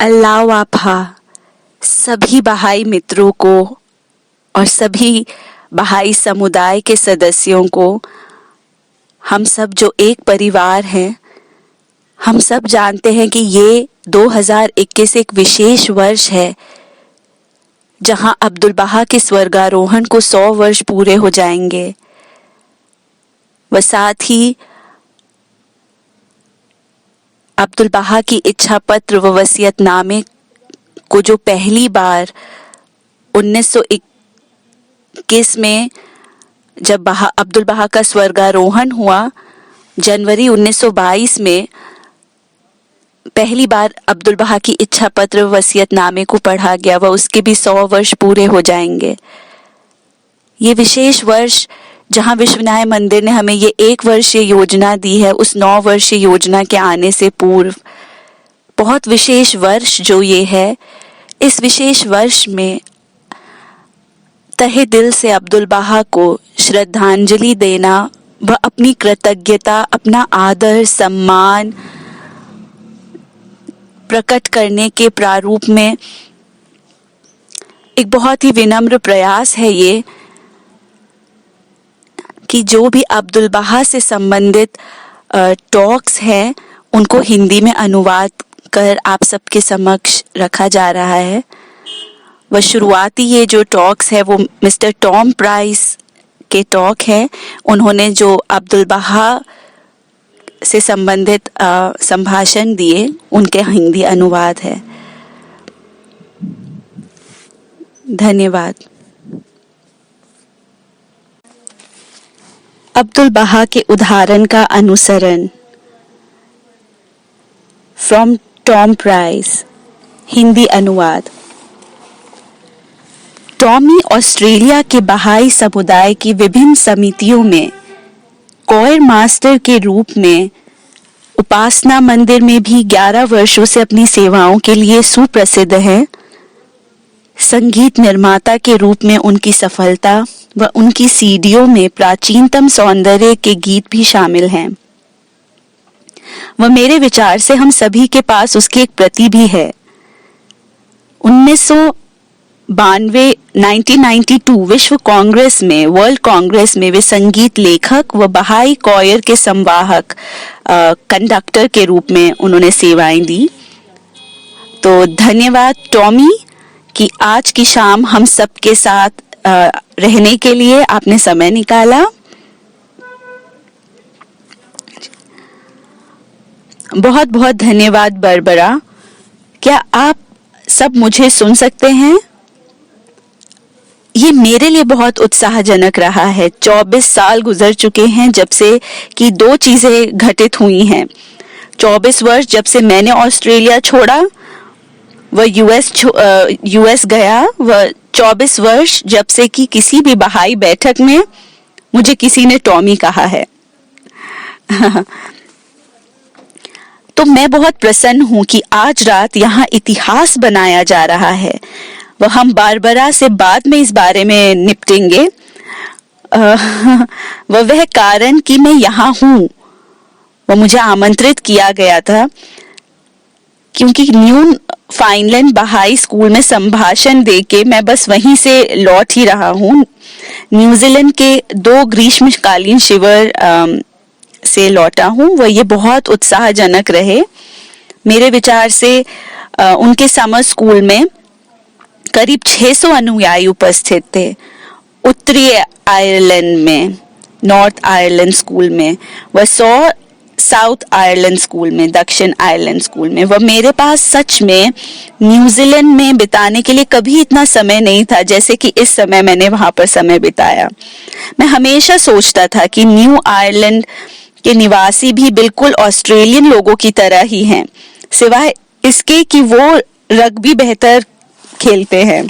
अल्लाह वाफा सभी बहाई मित्रों को और सभी बहाई समुदाय के सदस्यों को, हम सब जो एक परिवार हैं, हम सब जानते हैं कि ये 2021 एक विशेष वर्ष है जहां अब्दुल बहा के स्वर्गारोहण को 100 वर्ष पूरे हो जाएंगे। व साथ ही अब्दुल बहा की इच्छा पत्र व वसीयतनामे को जो पहली बार 1921 में जब अब्दुल बहा का स्वर्गारोहण हुआ, जनवरी 1922 में पहली बार अब्दुल बहा की इच्छा पत्र वसीयतनामे को पढ़ा गया, वह उसके भी 100 वर्ष पूरे हो जाएंगे। ये विशेष वर्ष जहां विश्वविनायक मंदिर ने हमें ये 1 वर्षीय योजना दी है, उस 9 वर्षीय योजना के आने से पूर्व बहुत विशेष वर्ष जो ये है, इस विशेष वर्ष में तहे दिल से अब्दुल बहा को श्रद्धांजलि देना व अपनी कृतज्ञता, अपना आदर सम्मान प्रकट करने के प्रारूप में एक बहुत ही विनम्र प्रयास है ये कि जो भी अब्दुल बहा से संबंधित टॉक्स हैं उनको हिंदी में अनुवाद कर आप सबके समक्ष रखा जा रहा है। वह शुरुआती ये जो टॉक्स है वो मिस्टर टॉम प्राइस के टॉक है। उन्होंने जो अब्दुल बहा से संबंधित संभाषण दिए उनके हिंदी अनुवाद है। धन्यवाद। अब्दुल बहा के उदाहरण का अनुसरण। फ्रॉम टॉम प्राइस, हिंदी अनुवाद। टॉमी ऑस्ट्रेलिया के बहाई समुदाय की विभिन्न समितियों में कोयर मास्टर के रूप में, उपासना मंदिर में भी 11 वर्षों से अपनी सेवाओं के लिए सुप्रसिद्ध है। संगीत निर्माता के रूप में उनकी सफलता व उनकी सीडीओ में प्राचीनतम सौंदर्य के गीत भी शामिल हैं। वह मेरे विचार से हम सभी के पास उसकी एक प्रति भी है। 1992 विश्व कांग्रेस में, वर्ल्ड कांग्रेस में वे संगीत लेखक व बहाई कोयर के संवाहक कंडक्टर के रूप में उन्होंने सेवाएं दी। तो धन्यवाद टॉमी कि आज की शाम हम सबके साथ रहने के लिए आपने समय निकाला। बहुत बहुत धन्यवाद बरबरा। क्या आप सब मुझे सुन सकते हैं? ये मेरे लिए बहुत उत्साहजनक रहा है। 24 साल गुजर चुके हैं जब से कि 2 चीजें घटित हुई हैं। 24 वर्ष जब से मैंने ऑस्ट्रेलिया छोड़ा, वह यूएस गया, वह 24 वर्ष जब से कि किसी भी बहाई बैठक में मुझे किसी ने टॉमी कहा है। तो मैं बहुत प्रसन्न हूं कि आज रात यहाँ इतिहास बनाया जा रहा है। वह हम बारबरा से बाद में इस बारे में निपटेंगे। वह कारण कि मैं यहाँ हूँ, वह मुझे आमंत्रित किया गया था क्योंकि न्यू फाइनलैंड बहाई स्कूल में संभाषण देके मैं बस वहीं से लौट ही रहा हूँ। न्यूजीलैंड के 2 ग्रीष्मकालीन शिविर से लौटा हूँ। वह ये बहुत उत्साहजनक रहे। मेरे विचार से उनके समर स्कूल में करीब 600 अनुयायी उपस्थित थे। उत्तरी आयरलैंड में, नॉर्थ आयरलैंड स्कूल में, वह 100 साउथ आयरलैंड स्कूल में, दक्षिण आयरलैंड स्कूल में। वह मेरे पास सच में न्यूजीलैंड में बिताने के लिए कभी इतना समय नहीं था जैसे कि इस समय मैंने वहां पर समय बिताया। मैं हमेशा सोचता था कि न्यू आयरलैंड के निवासी भी बिल्कुल ऑस्ट्रेलियन लोगों की तरह ही हैं, सिवाय इसके कि वो रग्बी बेहतर खेलते हैं।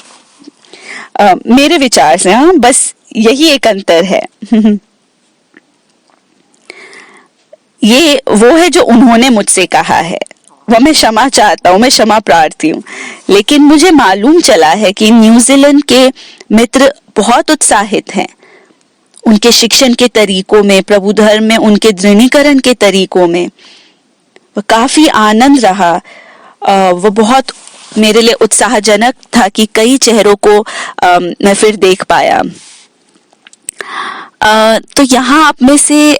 मेरे विचार से बस यही एक अंतर है। ये वो है जो उन्होंने मुझसे कहा है, वह मैं क्षमा चाहता हूँ, मैं क्षमा प्रार्थी हूँ। लेकिन मुझे मालूम चला है कि न्यूजीलैंड के मित्र बहुत उत्साहित हैं। उनके शिक्षण के तरीकों में, प्रभु धर्म में उनके दृढ़ीकरण के तरीकों में वह काफी आनंद रहा वो बहुत मेरे लिए उत्साहजनक था कि कई चेहरों को मैं फिर देख पाया। तो यहाँ आप में से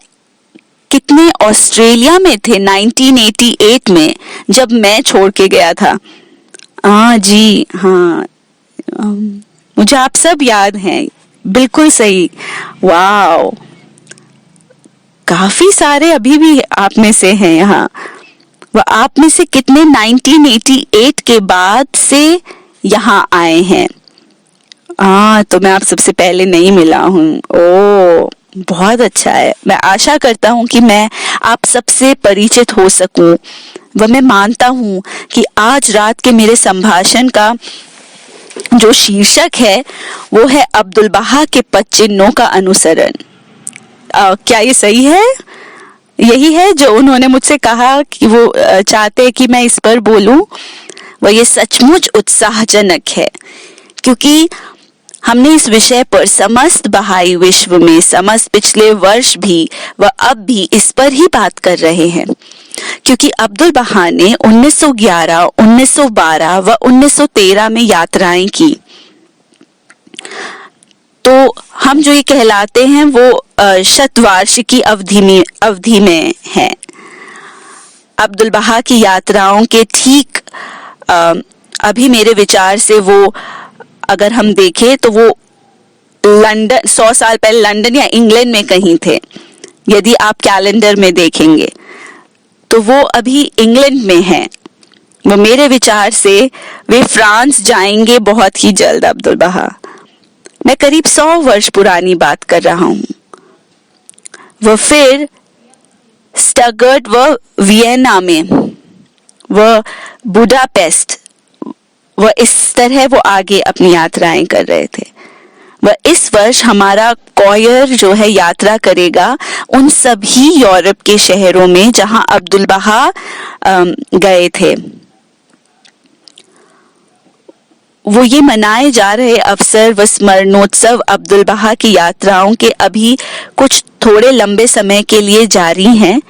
कितने ऑस्ट्रेलिया में थे 1988 में जब मैं छोड़ के गया था? हाँ जी, हाँ, मुझे आप सब याद हैं, बिल्कुल सही। वाओ, काफी सारे अभी भी आप में से हैं यहाँ। वह आप में से कितने 1988 के बाद से यहाँ आए हैं? तो मैं आप सबसे पहले नहीं मिला हूँ। ओ, बहुत अच्छा है। मैं आशा करता हूँ कि मैं आप सबसे परिचित हो सकूं। वह मैं मानता हूँ कि आज रात के मेरे संभाषण का जो शीर्षक है वो है अब्दुल बहा के पद चिन्हों का अनुसरण। क्या ये सही है? यही है जो उन्होंने मुझसे कहा कि वो चाहते कि मैं इस पर बोलूं। वह ये सचमुच उत्साहजनक है क्योंकि हमने इस विषय पर समस्त बहाई विश्व में समस्त पिछले वर्ष भी व अब भी इस पर ही बात कर रहे हैं, क्योंकि अब्दुल बहा ने 1911, 1912 व 1913 में यात्राएं की। तो हम जो ये कहलाते हैं वो शतवार्षिकी अवधि में है। अब्दुल बहा की यात्राओं के ठीक अभी मेरे विचार से वो, अगर हम देखें तो वो लंदन 100 साल पहले लंदन या इंग्लैंड में कहीं थे। यदि आप कैलेंडर में देखेंगे तो वो अभी इंग्लैंड में हैं। वो मेरे विचार से वे फ्रांस जाएंगे बहुत ही जल्द। अब्दुल बहा, मैं करीब 100 वर्ष पुरानी बात कर रहा हूँ। वह फिर स्टटगर्ट व वियना में, वह बुडापेस्ट, वह इस तरह वो आगे अपनी यात्राएं कर रहे थे। वह इस वर्ष हमारा कॉयर जो है यात्रा करेगा उन सभी यूरोप के शहरों में जहां अब्दुल बहा गए थे। वो ये मनाए जा रहे अवसर व स्मरणोत्सव अब्दुल बहा की यात्राओं के अभी कुछ थोड़े लंबे समय के लिए जारी हैं,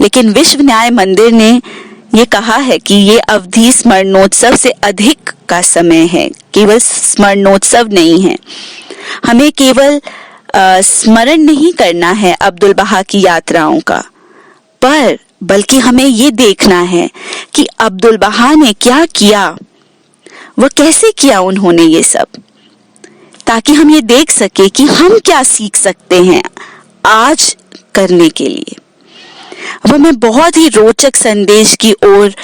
लेकिन विश्व न्याय मंदिर ने ये कहा है कि ये अवधि स्मरणोत्सव से अधिक का समय है, केवल स्मरणोत्सव नहीं है। हमें केवल स्मरण नहीं करना है अब्दुल बहा की यात्राओं का, पर बल्कि हमें ये देखना है कि अब्दुल बहा ने क्या किया, वह कैसे किया उन्होंने ये सब, ताकि हम ये देख सके कि हम क्या सीख सकते हैं आज करने के लिए। वह मैं बहुत ही रोचक संदेश की ओर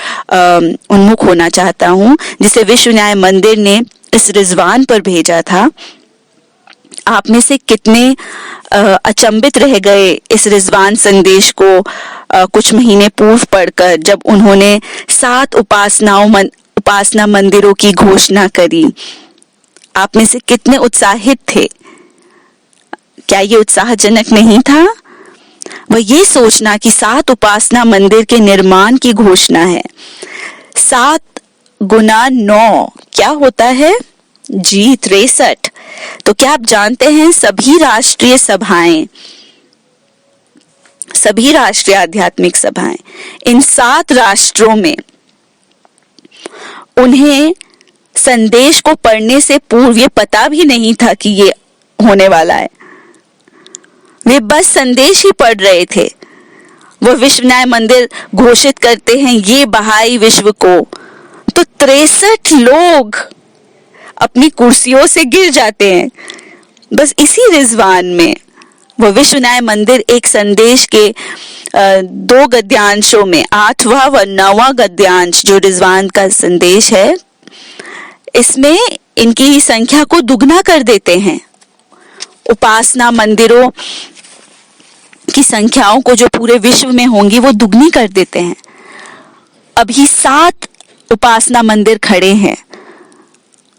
उन्मुख होना चाहता हूँ जिसे विश्व न्याय मंदिर ने इस रिजवान पर भेजा था। आप में से कितने अचंभित रह गए इस रिजवान संदेश को कुछ महीने पूर्व पढ़कर, जब उन्होंने 7 उपासना मंदिरों की घोषणा करी। आप में से कितने उत्साहित थे? क्या ये उत्साहजनक नहीं था? वह ये सोचना कि 7 उपासना मंदिर के निर्माण की घोषणा है। 7 गुना 9 क्या होता है जी? 63। तो क्या आप जानते हैं सभी राष्ट्रीय सभाएं, सभी राष्ट्रीय आध्यात्मिक सभाएं, इन 7 राष्ट्रों में उन्हें संदेश को पढ़ने से पूर्व ये पता भी नहीं था कि ये होने वाला है। वे बस संदेश ही पढ़ रहे थे। वह विश्व न्याय मंदिर घोषित करते हैं ये बहाई विश्व को, तो 63 लोग अपनी कुर्सियों से गिर जाते हैं। बस इसी रिजवान में वह विश्व न्याय मंदिर एक संदेश के 2 गद्यांशों में 8वां व 9वां गद्यांश जो रिजवान का संदेश है, इसमें इनकी संख्या को दुगना कर देते हैं। उपासना मंदिरों की संख्याओं को जो पूरे विश्व में होंगी वो दुगनी कर देते हैं। अभी 7 उपासना मंदिर खड़े हैं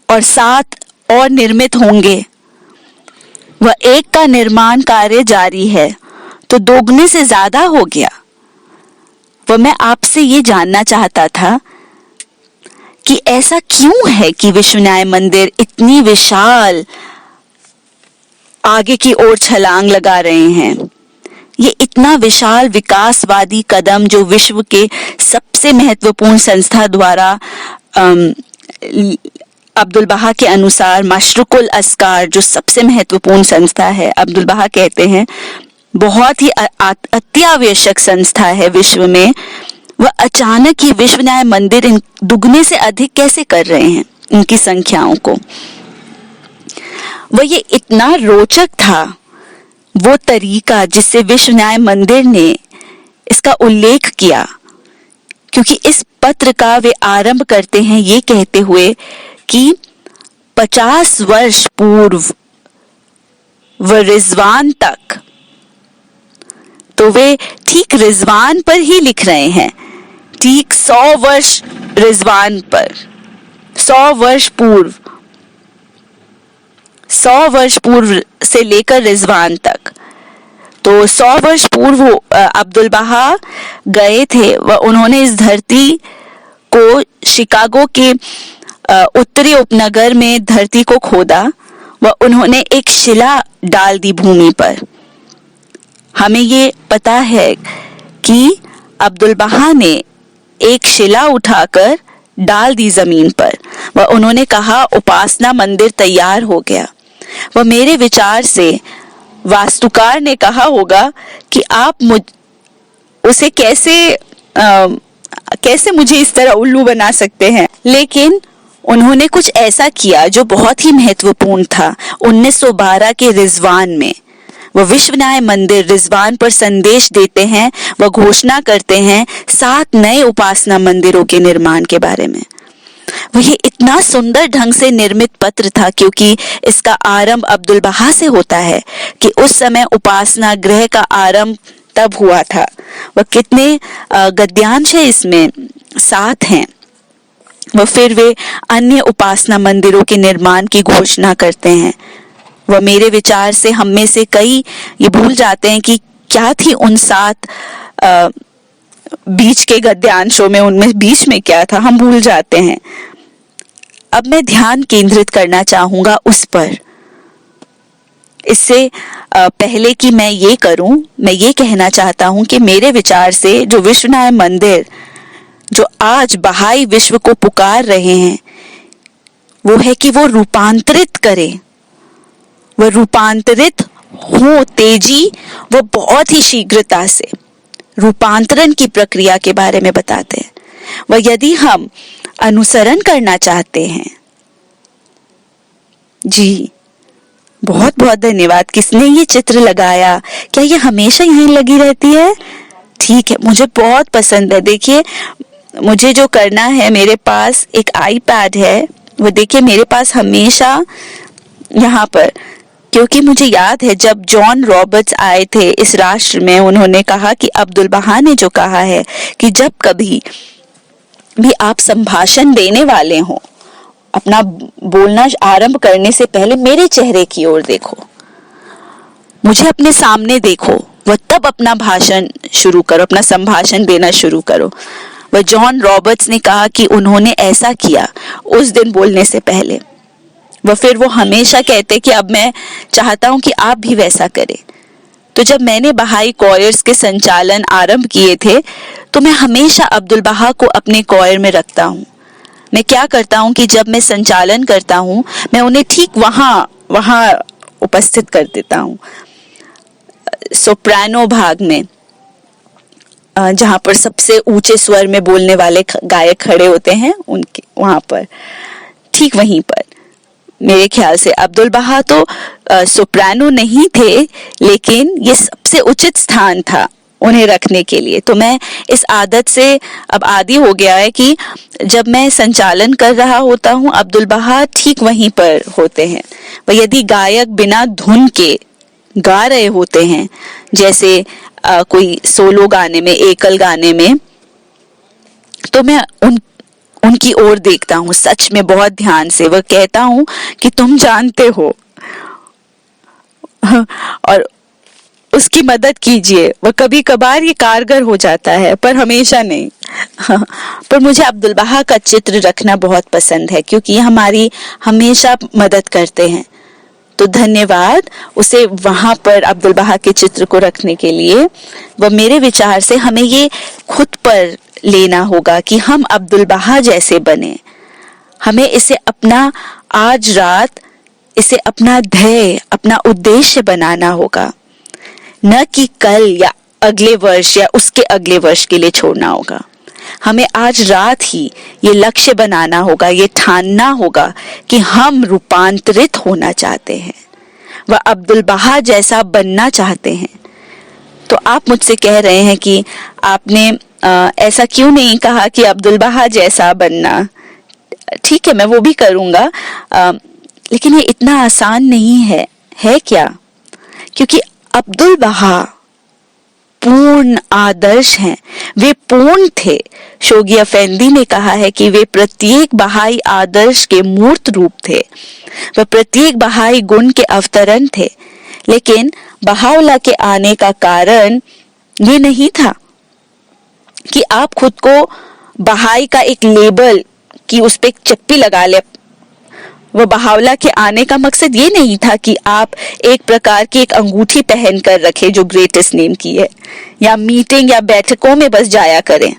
और 7 और निर्मित होंगे। वह एक का निर्माण कार्य जारी है, तो दोगुने से ज्यादा हो गया। वह मैं आपसे ये जानना चाहता था कि ऐसा क्यों है कि विश्व न्याय मंदिर इतनी विशाल आगे की ओर छलांग लगा रहे हैं। ये इतना विशाल विकासवादी कदम जो विश्व के सबसे महत्वपूर्ण संस्था द्वारा अब्दुल बहा के अनुसार मशरुकुल अस्कार जो सबसे महत्वपूर्ण संस्था है, अब्दुल बहा कहते हैं बहुत ही अत्यावश्यक संस्था है विश्व में, वह अचानक ही विश्व न्याय मंदिर इन दुगने से अधिक कैसे कर रहे हैं इनकी संख्याओं को। वह ये इतना रोचक था वो तरीका जिससे विश्व न्याय मंदिर ने इसका उल्लेख किया, क्योंकि इस पत्र का वे आरंभ करते हैं ये कहते हुए कि 50 वर्ष पूर्व व रिजवान तक, तो वे ठीक रिजवान पर ही लिख रहे हैं, ठीक 100 वर्ष रिजवान पर, 100 वर्ष पूर्व, 100 वर्ष पूर्व से लेकर रिजवान तक। तो 100 वर्ष पूर्व अब्दुल बहा गए थे व उन्होंने इस धरती को शिकागो के उत्तरी उपनगर में धरती को खोदा व उन्होंने एक शिला डाल दी भूमि पर। हमें ये पता है कि अब्दुल बहा ने एक शिला उठाकर डाल दी जमीन पर व उन्होंने कहा उपासना मंदिर तैयार हो गया। वह मेरे विचार से वास्तुकार ने कहा होगा कि आप उसे कैसे मुझे इस तरह उल्लू बना सकते हैं, लेकिन उन्होंने कुछ ऐसा किया जो बहुत ही महत्वपूर्ण था। 1912 के रिजवान में वह विश्व न्याय मंदिर रिजवान पर संदेश देते हैं, वह घोषणा करते हैं 7 नए उपासना मंदिरों के निर्माण के बारे में। वह इतना सुंदर ढंग से निर्मित पत्र था क्योंकि इसका आरंभ अब्दुल बहा से होता है कि उस समय उपासना गृह का आरंभ तब हुआ था। वह कितने गद्यांश है इसमें, 7 हैं। वह फिर वे अन्य उपासना मंदिरों के निर्माण की घोषणा करते हैं। वह मेरे विचार से हम में से कई ये भूल जाते हैं कि क्या थी उन 7 बीच के गद्यांशों में, उनमें बीच में क्या था, हम भूल जाते हैं। अब मैं ध्यान केंद्रित करना चाहूंगा उस पर। इससे पहले कि मैं ये करूं, मैं ये कहना चाहता हूं कि मेरे विचार से जो विश्व न्याय मंदिर जो आज बहाई विश्व को पुकार रहे हैं वो है कि वो रूपांतरित करें, वह रूपांतरित हो तेजी वो बहुत ही शीघ्रता से रूपांतरण की प्रक्रिया के बारे में बताते हैं। वह यदि हम अनुसरण करना चाहते हैं, जी बहुत बहुत धन्यवाद। किसने ये चित्र लगाया? क्या ये हमेशा यहीं लगी रहती है? ठीक है, मुझे बहुत पसंद है। देखिए मुझे जो करना है, मेरे पास एक आईपैड है, वो देखिए मेरे पास हमेशा यहाँ पर, क्योंकि मुझे याद है जब जॉन रॉबर्ट्स आए थे इस राष्ट्र में, उन्होंने कहा कि अब्दुल बहा ने जो कहा है कि जब कभी भी आप संभाषण देने वाले हो, अपना बोलना आरंभ करने से पहले मेरे चेहरे की ओर देखो, मुझे अपने सामने देखो, वह तब अपना भाषण शुरू करो, अपना संभाषण देना शुरू करो। वह जॉन रॉबर्ट्स ने कहा कि उन्होंने ऐसा किया उस दिन बोलने से पहले। फिर वो हमेशा कहते कि अब मैं चाहता हूं कि आप भी वैसा करें। तो जब मैंने बहाई कॉयर्स के संचालन आरंभ किए थे तो मैं हमेशा अब्दुल बहा को अपने कॉयर में रखता हूं। मैं क्या करता हूं कि जब मैं संचालन करता हूं मैं उन्हें ठीक वहां उपस्थित कर देता हूं, सोप्रानो भाग में, जहां पर सबसे ऊंचे स्वर में बोलने वाले गायक खड़े होते हैं, उनके वहां पर, ठीक वहीं पर। मेरे ख्याल से अब्दुल बहा तो सोप्रानो नहीं थे, लेकिन ये सबसे उचित स्थान था उन्हें रखने के लिए। तो मैं इस आदत से अब आदी हो गया है कि जब मैं संचालन कर रहा होता हूँ अब्दुल बहा ठीक वहीं पर होते हैं। वह यदि गायक बिना धुन के गा रहे होते हैं, जैसे कोई सोलो गाने में, एकल गाने में, तो मैं उनकी ओर देखता हूँ सच में बहुत ध्यान से। वह कहता हूँ कि तुम जानते हो और उसकी मदद कीजिए। वह कभी कभार ये कारगर हो जाता है पर हमेशा नहीं। पर मुझे अब्दुल बहा का चित्र रखना बहुत पसंद है क्योंकि ये हमारी हमेशा मदद करते हैं। तो धन्यवाद उसे वहां पर अब्दुल बहा के चित्र को रखने के लिए। वह मेरे विचार से हमें ये खुद पर लेना होगा कि हम अब्दुल बहा जैसे बने। हमें इसे अपना आज रात इसे अपना ध्येय, अपना उद्देश्य बनाना होगा, न कि कल या अगले वर्ष या उसके अगले वर्ष के लिए छोड़ना होगा। हमें आज रात ही ये लक्ष्य बनाना होगा, ये ठानना होगा कि हम रूपांतरित होना चाहते हैं, वह अब्दुल बहा जैसा बनना चाहते हैं। तो आप मुझसे कह रहे हैं कि आपने ऐसा क्यों नहीं कहा कि अब्दुल बहा जैसा बनना। ठीक है, मैं वो भी करूंगा, लेकिन ये इतना आसान नहीं है क्या? क्योंकि अब्दुल बहा पूर्ण आदर्श हैं, वे पूर्ण थे। शोगी अफेंदी ने कहा है कि वे प्रत्येक बहाई आदर्श के मूर्त रूप थे, वह प्रत्येक बहाई गुण के अवतरण थे। लेकिन बहाउल्लाह के आने का कारण ये नहीं था कि आप खुद को बहाई का एक लेबल कि उस पे एक चप्पी लगा ले। वो बहाउल्लाह के आने का मकसद ये नहीं था कि आप एक प्रकार की एक अंगूठी पहन कर रखे जो ग्रेटेस्ट नेम की है, या मीटिंग या बैठकों में बस जाया करें।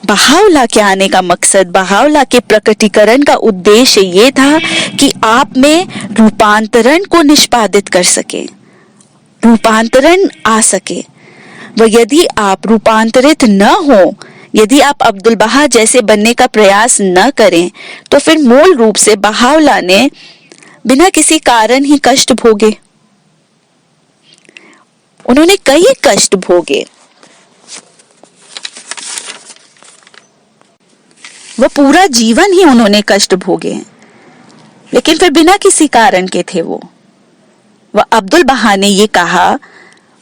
बहाउल्लाह के आने का मकसद, बहाउल्लाह के प्रकटीकरण का उद्देश्य ये था कि आप में रूपांतरण को निष्पादित कर सके, रूपांतरण आ सके। वह यदि आप रूपांतरित न हो, यदि आप अब्दुल बहा जैसे बनने का प्रयास न करें, तो फिर मूल रूप से बहाउल्लाह ने बिना किसी कारण ही कष्ट भोगे। उन्होंने कई कष्ट भोगे, वह पूरा जीवन ही उन्होंने कष्ट भोगे, लेकिन फिर बिना किसी कारण के थे वो। वह अब्दुल बहा ने ये कहा,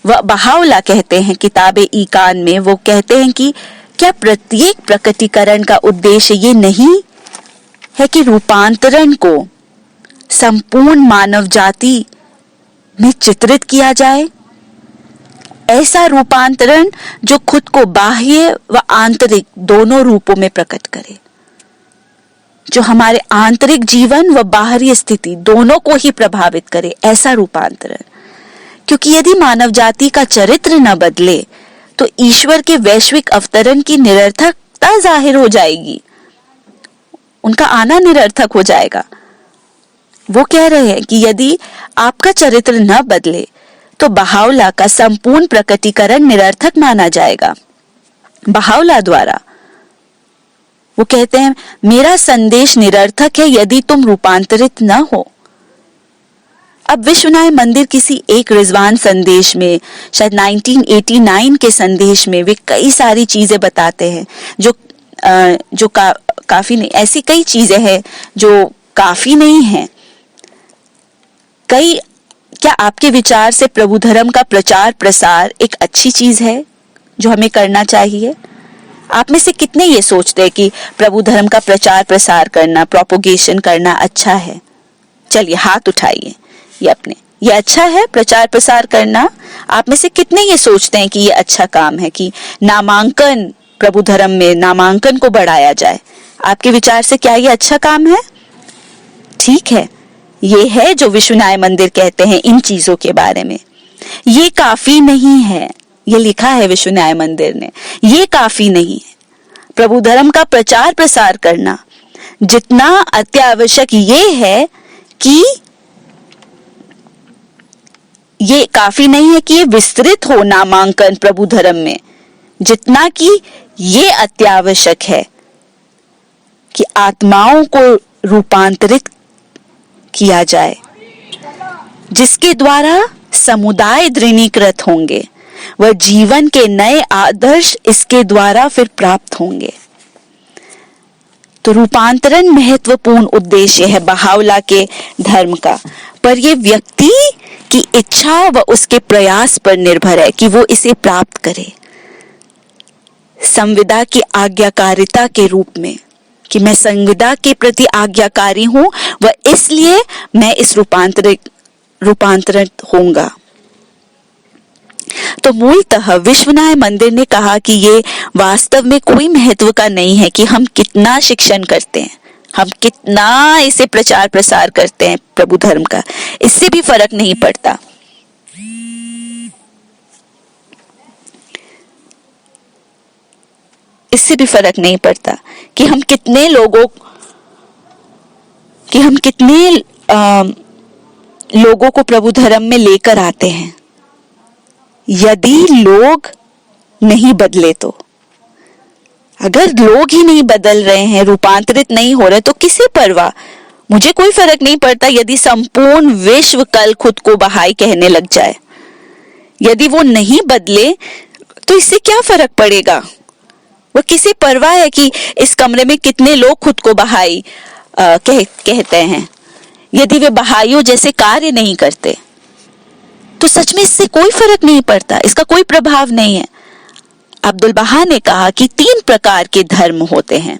वह बहाउल्लाह कहते हैं किताबे ईकान में, वो कहते हैं कि क्या प्रत्येक प्रकटीकरण का उद्देश्य ये नहीं है कि रूपांतरण को संपूर्ण मानव जाति में चित्रित किया जाए? ऐसा रूपांतरण जो खुद को बाह्य व आंतरिक दोनों रूपों में प्रकट करे, जो हमारे आंतरिक जीवन व बाहरी स्थिति दोनों को ही प्रभावित करे, ऐसा रूपांतरण। क्योंकि यदि मानव जाति का चरित्र न बदले तो ईश्वर के वैश्विक अवतरण की निरर्थकता जाहिर हो जाएगी, उनका आना निरर्थक हो जाएगा। वो कह रहे हैं कि यदि आपका चरित्र न बदले तो बहाउल्लाह का संपूर्ण प्रकटीकरण निरर्थक माना जाएगा। बहाउल्लाह द्वारा वो कहते हैं, मेरा संदेश निरर्थक है यदि तुम रूपांतरित न हो। अब विश्वनाय मंदिर किसी एक रिजवान संदेश में, शायद 1989 के संदेश में, वे कई सारी चीजें बताते हैं जो काफी नहीं, ऐसी कई चीजें हैं जो काफी नहीं है। क्या आपके विचार से प्रभु धर्म का प्रचार प्रसार एक अच्छी चीज है जो हमें करना चाहिए? आप में से कितने ये सोचते हैं कि प्रभु धर्म का प्रचार प्रसार करना, प्रोपोगेशन करना अच्छा है? चलिए हाथ उठाइए, ये अच्छा है प्रचार प्रसार करना? आप में से कितने ये सोचते हैं कि ये अच्छा काम है कि नामांकन, प्रभु धर्म में नामांकन को बढ़ाया जाए? आपके विचार से क्या ये अच्छा काम है? ठीक है, ये है जो विश्वनाय मंदिर कहते हैं इन चीजों के बारे में। ये काफी नहीं है, ये लिखा है विश्वनाय मंदिर ने, ये काफी नहीं है प्रभु धर्म का प्रचार प्रसार करना। जितना अत्यावश्यक ये है कि ये काफी नहीं है कि ये विस्तृत हो नामांकन प्रभु धर्म में, जितना कि ये अत्यावश्यक है कि आत्माओं को रूपांतरित किया जाए, जिसके द्वारा समुदाय दृढ़ीकृत होंगे, वह जीवन के नए आदर्श इसके द्वारा फिर प्राप्त होंगे। तो रूपांतरण महत्वपूर्ण उद्देश्य है बहाउल्लाह के धर्म का, पर यह व्यक्ति की इच्छा व उसके प्रयास पर निर्भर है कि वो इसे प्राप्त करे। संविदा की आज्ञाकारिता के रूप में कि मैं संविदा के प्रति आज्ञाकारी हूं व इसलिए मैं इस रूपांतरित होऊंगा। तो मूलतः विश्वनाय मंदिर ने कहा कि ये वास्तव में कोई महत्व का नहीं है कि हम कितना शिक्षण करते हैं, हम कितना इसे प्रचार प्रसार करते हैं प्रभु धर्म का, इससे भी फर्क नहीं पड़ता। इससे भी फर्क नहीं पड़ता कि हम कितने लोगों को प्रभु धर्म में लेकर आते हैं। यदि लोग नहीं बदले तो, अगर लोग ही नहीं बदल रहे हैं, रूपांतरित नहीं हो रहे, तो किसे परवाह। मुझे कोई फर्क नहीं पड़ता यदि संपूर्ण विश्व कल खुद को बहाई कहने लग जाए। यदि वो नहीं बदले तो इससे क्या फर्क पड़ेगा। वो किसे परवाह है कि इस कमरे में कितने लोग खुद को बहाई कहते हैं। यदि वे बहाइयों जैसे कार्य नहीं करते तो सच में इससे कोई फर्क नहीं पड़ता, इसका कोई प्रभाव नहीं है। अब्दुल बहा ने कहा कि 3 प्रकार के धर्म होते हैं।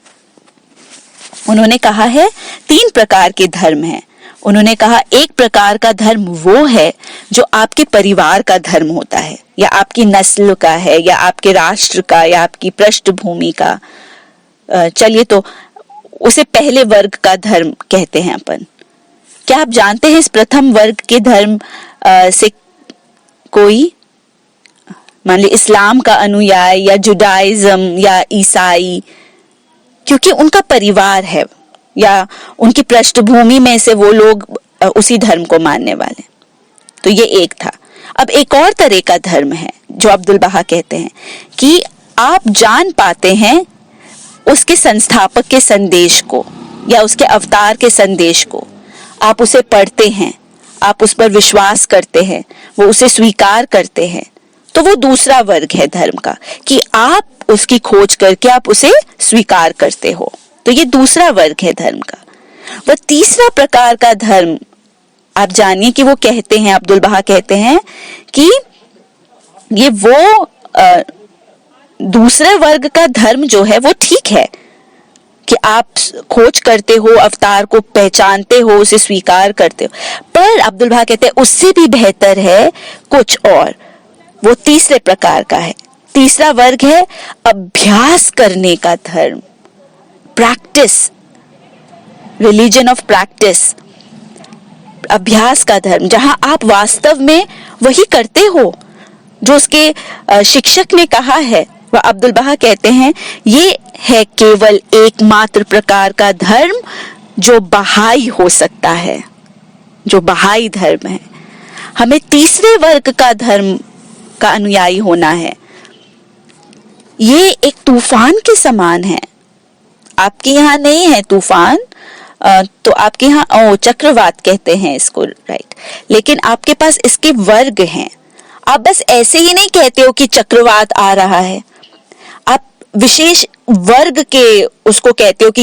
उन्होंने कहा है 3 प्रकार के धर्म हैं। उन्होंने कहा एक प्रकार का धर्म वो है जो आपके परिवार का धर्म होता है, या आपकी नस्ल का है, या आपके राष्ट्र का, या आपकी पृष्ठभूमि का। चलिए तो उसे पहले वर्ग का धर्म कहते हैं अपन। क्या आप जानते हैं इस प्रथम वर्ग के धर्म से कोई, मान ली इस्लाम का अनुयायी या जुडाइज्म या ईसाई, क्योंकि उनका परिवार है या उनकी पृष्ठभूमि में से वो लोग उसी धर्म को मानने वाले। तो ये एक था। अब एक और तरह का धर्म है जो अब्दुल बहा कहते हैं कि आप जान पाते हैं उसके संस्थापक के संदेश को या उसके अवतार के संदेश को, आप उसे पढ़ते हैं, आप उस पर विश्वास करते हैं, वो उसे स्वीकार करते हैं, तो वो दूसरा वर्ग है धर्म का, कि आप उसकी खोज करके आप उसे स्वीकार करते हो। तो ये दूसरा वर्ग है धर्म का। वह तीसरा प्रकार का धर्म, आप जानिए कि वो कहते हैं, अब्दुल बहा कहते हैं कि ये वो दूसरे वर्ग का धर्म जो है वो ठीक है कि आप खोज करते हो, अवतार को पहचानते हो, उसे स्वीकार करते हो, पर अब्दुल बहा कहते हैं उससे भी बेहतर है कुछ और। वो तीसरे प्रकार का है। तीसरा वर्ग है अभ्यास करने का धर्म, प्रैक्टिस, रिलीजन ऑफ प्रैक्टिस, अभ्यास का धर्म, जहां आप वास्तव में वही करते हो जो उसके शिक्षक ने कहा है। वह अब्दुल बहा कहते हैं ये है केवल एकमात्र प्रकार का धर्म जो बहाई हो सकता है, जो बहाई धर्म है। हमें तीसरे वर्ग का धर्म का अनुयायी होना है। ये एक तूफान के समान है। आपके यहाँ नहीं है तूफान, तो आपके यहाँ चक्रवात कहते हैं इसको, राइट, लेकिन आपके पास इसके वर्ग हैं। आप बस ऐसे ही नहीं कहते हो कि चक्रवात आ रहा है, आप विशेष वर्ग के उसको कहते हो कि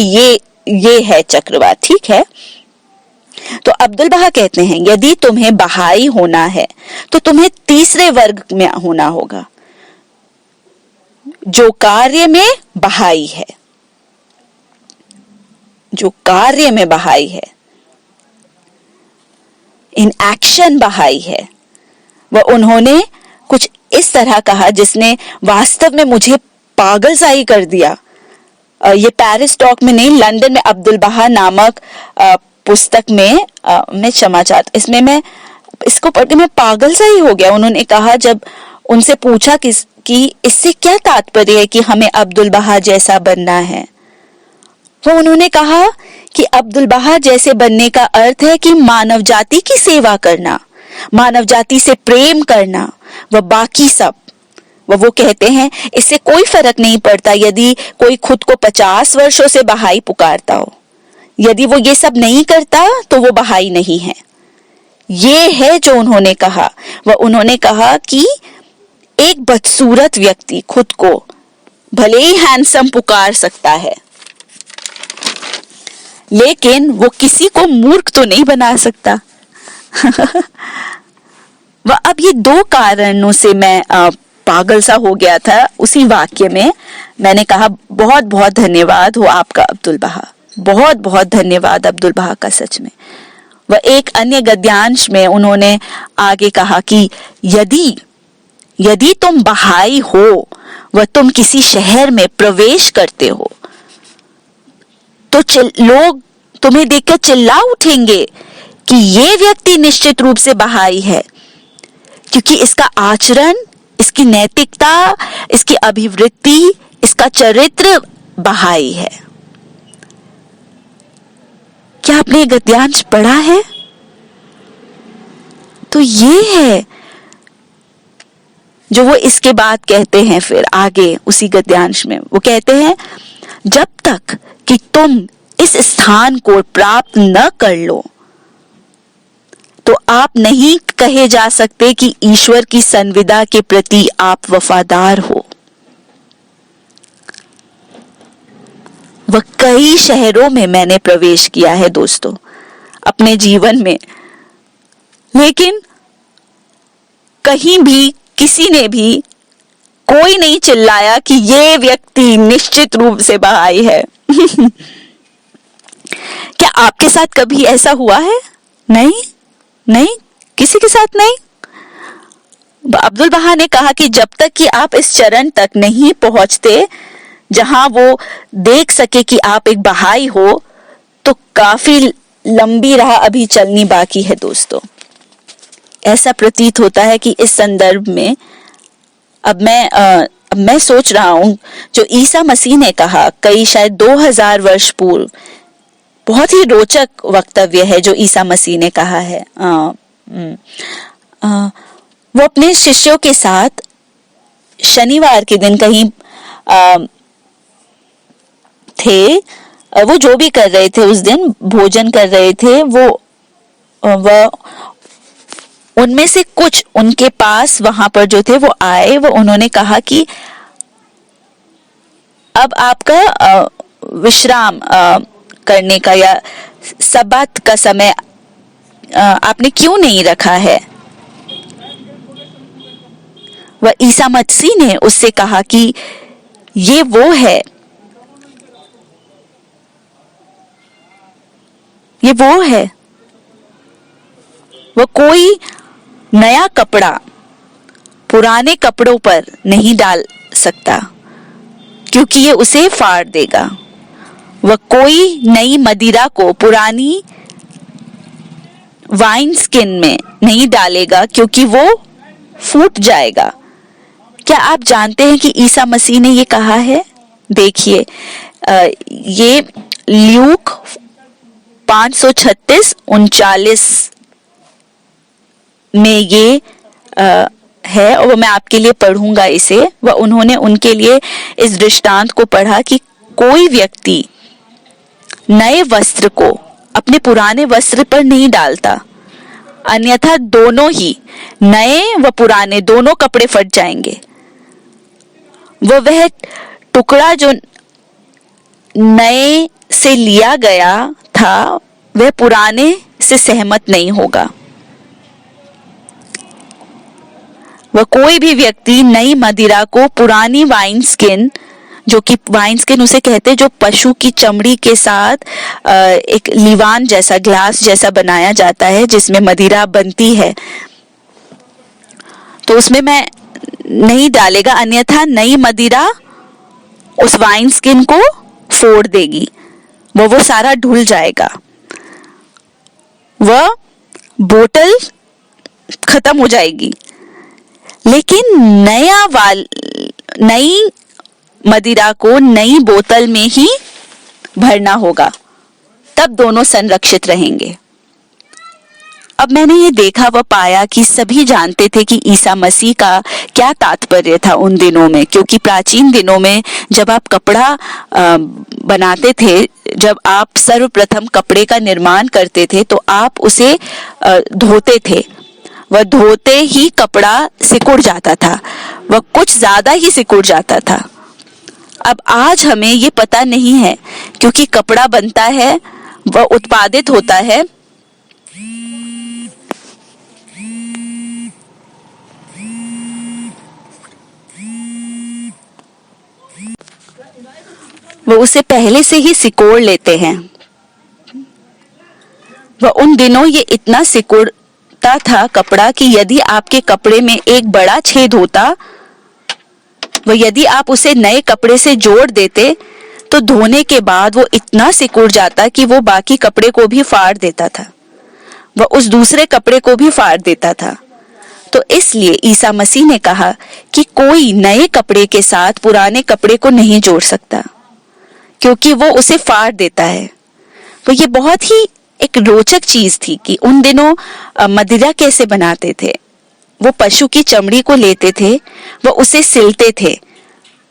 ये है चक्रवात, ठीक है। तो अब्दुल बहा कहते हैं यदि तुम्हें बहाई होना है तो तुम्हें तीसरे वर्ग में होना होगा, जो कार्य में बहाई है, जो कार्य में बहाई है, इन एक्शन बहाई है। वह उन्होंने कुछ इस तरह कहा जिसने वास्तव में मुझे पागल सा ही कर दिया। ये पेरिस टॉक में नहीं, लंदन में अब्दुल बहा नामक पुस्तक में मैं क्षमा चाहता, इसमें मैं इसको पढ़ के मैं पागल सा ही हो गया। उन्होंने कहा, जब उनसे पूछा कि इससे क्या तात्पर्य है कि हमें अब्दुल बहा जैसा बनना है, तो उन्होंने कहा कि अब्दुल बहा जैसे बनने का अर्थ है कि मानव जाति की सेवा करना, मानव जाति से प्रेम करना, वह बाकी सब। वो कहते हैं इससे कोई फर्क नहीं पड़ता यदि कोई खुद को 50 वर्षों से बहाई पुकारता हो, यदि वो ये सब नहीं करता तो वो बहाई नहीं है। ये है जो उन्होंने कहा। वह उन्होंने कहा कि एक बदसूरत व्यक्ति खुद को भले ही हैंडसम पुकार सकता है, लेकिन वो किसी को मूर्ख तो नहीं बना सकता। वह अब ये 2 कारणों से मैं पागल सा हो गया था उसी वाक्य में। मैंने कहा बहुत बहुत धन्यवाद हो आपका अब्दुल बहा, बहुत बहुत धन्यवाद अब्दुल बहा का, सच में। वह एक अन्य गद्यांश में उन्होंने आगे कहा कि यदि तुम बहाई हो, वह तुम किसी शहर में प्रवेश करते हो, तो लोग तुम्हें देखकर चिल्ला उठेंगे कि ये व्यक्ति निश्चित रूप से बहाई है, क्योंकि इसका आचरण, इसकी नैतिकता, इसकी अभिवृत्ति, इसका चरित्र बहाई है। क्या आपने गद्यांश पढ़ा है? तो ये है जो वो इसके बाद कहते हैं। फिर आगे उसी गद्यांश में वो कहते हैं, जब तक कि तुम इस स्थान को प्राप्त न कर लो तो आप नहीं कहे जा सकते कि ईश्वर की संविदा के प्रति आप वफादार हो। वह कई शहरों में मैंने प्रवेश किया है दोस्तों अपने जीवन में, लेकिन कहीं भी किसी ने भी कोई नहीं चिल्लाया कि ये व्यक्ति निश्चित रूप से बहाई है। क्या आपके साथ कभी ऐसा हुआ है? नहीं, नहीं, किसी के साथ नहीं। अब्दुल बहा ने कहा कि जब तक कि आप इस चरण तक नहीं पहुंचते जहां वो देख सके कि आप एक बहाई हो, तो काफी लंबी राह अभी चलनी बाकी है दोस्तों। ऐसा प्रतीत होता है कि इस संदर्भ में अब मैं सोच रहा हूं, जो ईसा मसीह ने कहा कई शायद 2000 वर्ष पूर्व, बहुत ही रोचक वक्तव्य है जो ईसा मसीह ने कहा है। वो अपने शिष्यों के साथ शनिवार के दिन कहीं थे, वो जो भी कर रहे थे उस दिन, भोजन कर रहे थे, वो उनमें से कुछ उनके पास वहां पर जो थे वो आए, वो उन्होंने कहा कि अब आपका विश्राम करने का या सब्बात का समय आपने क्यों नहीं रखा है? वह ईसा मसीह ने उससे कहा कि ये वो है, ये वो है, वो कोई नया कपड़ा पुराने कपड़ों पर नहीं डाल सकता क्योंकि ये उसे फाड़ देगा। वह कोई नई मदिरा को पुरानी वाइन स्किन में नहीं डालेगा क्योंकि वो फूट जाएगा। क्या आप जानते हैं कि ईसा मसीह ने ये कहा है? देखिए, ये ल्यूक 536:39 में ये है, और मैं आपके लिए पढ़ूंगा इसे। वह उन्होंने उनके लिए इस दृष्टांत को पढ़ा कि कोई व्यक्ति नए वस्त्र को अपने पुराने वस्त्र पर नहीं डालता, अन्यथा दोनों ही, नए व पुराने दोनों कपड़े फट जाएंगे। वह टुकड़ा जो नए से लिया गया था वह पुराने से सहमत नहीं होगा। वह कोई भी व्यक्ति नई मदिरा को पुरानी वाइन स्किन, जो कि वाइन स्किन उसे कहते जो पशु की चमड़ी के साथ एक लीवान जैसा, ग्लास जैसा बनाया जाता है जिसमें मदिरा बनती है, तो उसमें मैं नहीं डालेगा, अन्यथा नई मदिरा उस वाइन स्किन को फोड़ देगी, वो सारा ढुल जाएगा, वह बोतल खत्म हो जाएगी। लेकिन नई मदिरा को नई बोतल में ही भरना होगा, तब दोनों संरक्षित रहेंगे। अब मैंने ये देखा व पाया कि सभी जानते थे कि ईसा मसीह का क्या तात्पर्य था उन दिनों में, क्योंकि प्राचीन दिनों में जब आप कपड़ा बनाते थे, जब आप सर्वप्रथम कपड़े का निर्माण करते थे तो आप उसे धोते थे। वह धोते ही कपड़ा सिकुड़ जाता था, वह कुछ ज्यादा ही सिकुड़ जाता था। अब आज हमें ये पता नहीं है, क्योंकि कपड़ा बनता है, वह उत्पादित होता है, वो उसे पहले से ही सिकोड़ लेते हैं। वह उन दिनों ये इतना सिकुड़ता था कपड़ा कि यदि आपके कपड़े में एक बड़ा छेद होता, वह यदि आप उसे नए कपड़े से जोड़ देते तो धोने के बाद वो इतना सिकुड़ जाता कि वो बाकी कपड़े को भी फाड़ देता था, वह उस दूसरे कपड़े को भी फाड़ देता था। तो इसलिए ईसा मसीह ने कहा कि कोई नए कपड़े के साथ पुराने कपड़े को नहीं जोड़ सकता, क्योंकि वो उसे फाड़ देता है। तो ये बहुत ही एक रोचक चीज थी कि उन दिनों मदिरा कैसे बनाते थे। वो पशु की चमड़ी को लेते थे, वो उसे सिलते थे,